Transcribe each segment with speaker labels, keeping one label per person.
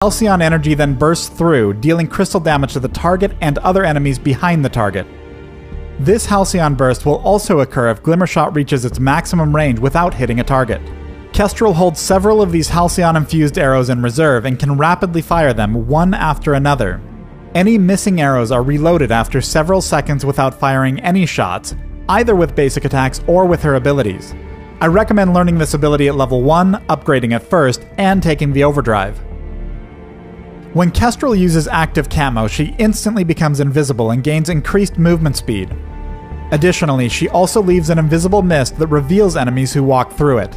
Speaker 1: Halcyon energy then bursts through, dealing crystal damage to the target and other enemies behind the target. This Halcyon burst will also occur if Glimmershot reaches its maximum range without hitting a target. Kestrel holds several of these Halcyon-infused arrows in reserve and can rapidly fire them one after another. Any missing arrows are reloaded after several seconds without firing any shots, either with basic attacks or with her abilities. I recommend learning this ability at level 1, upgrading it first, and taking the overdrive. When Kestrel uses active camo, she instantly becomes invisible and gains increased movement speed. Additionally, she also leaves an invisible mist that reveals enemies who walk through it.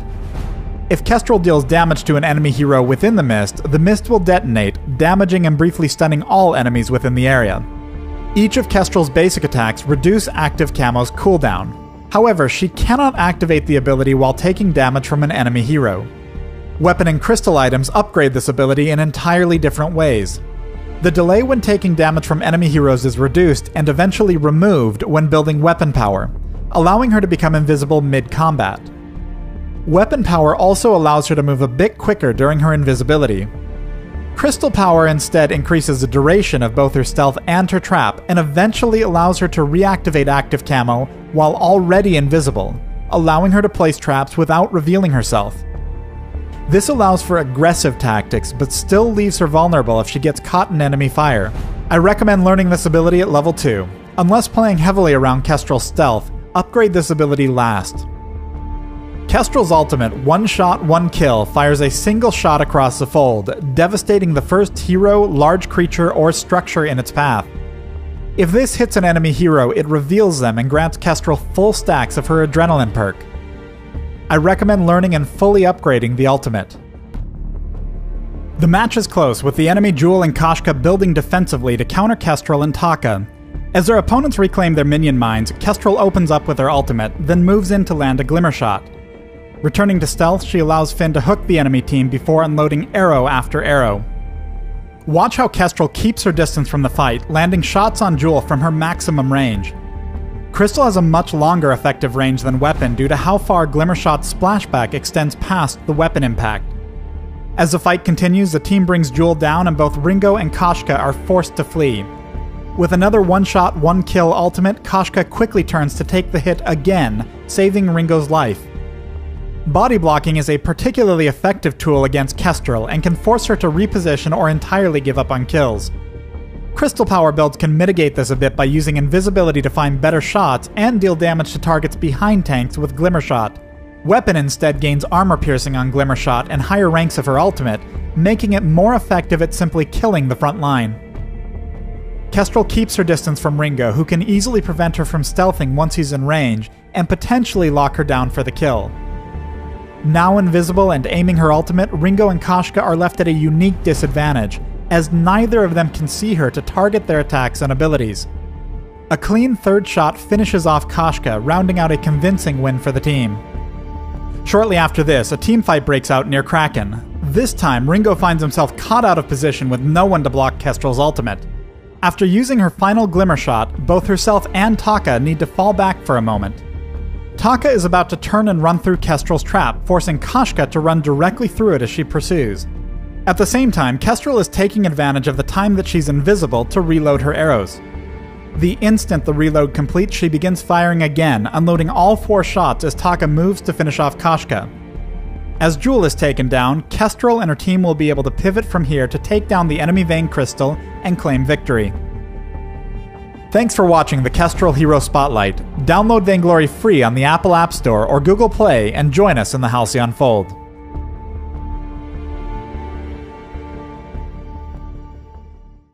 Speaker 1: If Kestrel deals damage to an enemy hero within the mist will detonate, damaging and briefly stunning all enemies within the area. Each of Kestrel's basic attacks reduce active camo's cooldown. However, she cannot activate the ability while taking damage from an enemy hero. Weapon and crystal items upgrade this ability in entirely different ways. The delay when taking damage from enemy heroes is reduced and eventually removed when building weapon power, allowing her to become invisible mid-combat. Weapon power also allows her to move a bit quicker during her invisibility. Crystal power instead increases the duration of both her stealth and her trap, and eventually allows her to reactivate active camo while already invisible, allowing her to place traps without revealing herself. This allows for aggressive tactics, but still leaves her vulnerable if she gets caught in enemy fire. I recommend learning this ability at level 2. Unless playing heavily around Kestrel's stealth, upgrade this ability last. Kestrel's ultimate, One Shot, One Kill, fires a single shot across the fold, devastating the first hero, large creature, or structure in its path. If this hits an enemy hero, it reveals them and grants Kestrel full stacks of her Adrenaline perk. I recommend learning and fully upgrading the ultimate. The match is close, with the enemy Jewel and Kashka building defensively to counter Kestrel and Taka. As their opponents reclaim their minion mines, Kestrel opens up with her ultimate, then moves in to land a Glimmershot. Returning to stealth, she allows Finn to hook the enemy team before unloading arrow after arrow. Watch how Kestrel keeps her distance from the fight, landing shots on Jewel from her maximum range. Crystal has a much longer effective range than Weapon due to how far Glimmershot's splashback extends past the weapon impact. As the fight continues, the team brings Jewel down and both Ringo and Kashka are forced to flee. With another one-shot, one-kill ultimate, Kashka quickly turns to take the hit again, saving Ringo's life. Body blocking is a particularly effective tool against Kestrel and can force her to reposition or entirely give up on kills. Crystal power builds can mitigate this a bit by using invisibility to find better shots and deal damage to targets behind tanks with Glimmershot. Weapon instead gains armor piercing on Glimmershot and higher ranks of her ultimate, making it more effective at simply killing the front line. Kestrel keeps her distance from Ringo, who can easily prevent her from stealthing once he's in range, and potentially lock her down for the kill. Now invisible and aiming her ultimate, Ringo and Kashka are left at a unique disadvantage, as neither of them can see her to target their attacks and abilities. A clean third shot finishes off Kashka, rounding out a convincing win for the team. Shortly after this, a teamfight breaks out near Kraken. This time, Ringo finds himself caught out of position with no one to block Kestrel's ultimate. After using her final Glimmershot, both herself and Taka need to fall back for a moment. Taka is about to turn and run through Kestrel's trap, forcing Kashka to run directly through it as she pursues. At the same time, Kestrel is taking advantage of the time that she's invisible to reload her arrows. The instant the reload completes, she begins firing again, unloading all 4 shots as Taka moves to finish off Kashka. As Jewel is taken down, Kestrel and her team will be able to pivot from here to take down the enemy Vain Crystal and claim victory. Thanks for watching the Kestrel Hero Spotlight. Download Vainglory free on the Apple App Store or Google Play and join us in the Halcyon Fold.